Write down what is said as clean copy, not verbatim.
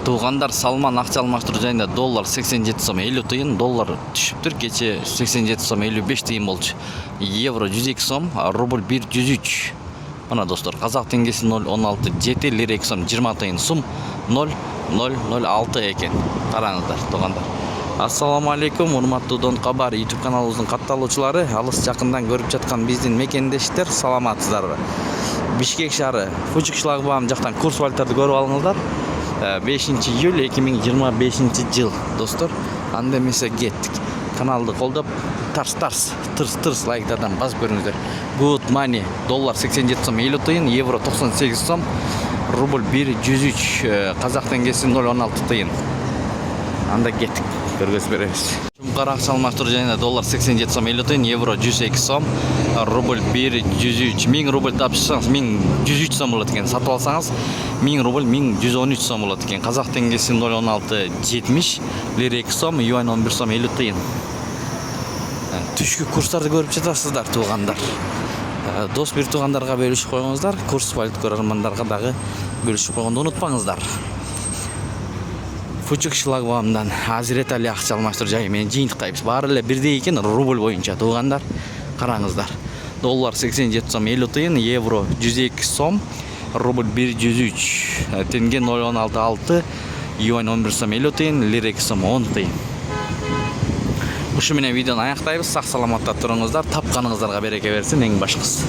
Туугандар, Салман акча алмаштыруу жайында доллар 87 сом 50 тыйын, доллар түшүптүр. Кече 87 сом 55 тыйын болчу. Евро 102 сом, рубль 103. Мына достор, казак теңгеси 0.16 7, лира 2 сом 20 тыйын, сум 0.006 экен. Караңыздар, туугандар. Ассаламу алейкум, урматтуу Дон Кабар YouTube каналыбыздын катталуучулары, алыс жакындан көрүп жаткан биздин мекендештер, саламатсыздарбы? Бишкек шаары, Фучук шлагбаум жактан курс валютарды көрүп алыңыздар. 5 июль 2025 жыл, достор. Анда эмесе кеттик. Каналды колдоп, тырс лайктардан басып көрүңүздөр. Good money, доллар 87 сом 50 тыйын, евро 98 сом, рубль 103, казак теңгеси 0.16 тыйын. Анда кеттик, көргөзүп беребиз. Жумкара акча алмаштыруу жайында доллар 87 сом 50 тыйын, евро 102 сом, рубль 103. 1000 рубль тапшырсаңыз 1103 сом болот экен. Сатып алсаңыз 1000 рубль 1113 сом болот экен. Казак теңгеси 0.16 70, лира 2 сом, юань 11 сом 50 тыйын. Түшкү курстарды көрүп жатасыздар, туугандар. Дос бир туугандарга бөлүшүп коюңуздар, курс валют көрөрмандарга дагы бөлүшүп койгонду унутпаңыздар. Фучук шлагбаумдан Азирет Али акча алмаштыруу жайы менен жыйынтыктайбыз. Баары эле бирдей экен, рубль боюнча, туугандар. Караңыздар. Доллар 87 сом 50 тыйын, евро 102 сом, рубль 103, тенге 0.16, юань 11 сом 50 тыйын, лира 2 сом 10 тыйын. Ушу менен видеону аяктайбыз. Сак саламатта туруңуздар, тапканыңыздарга береке берсин, эң башкысы.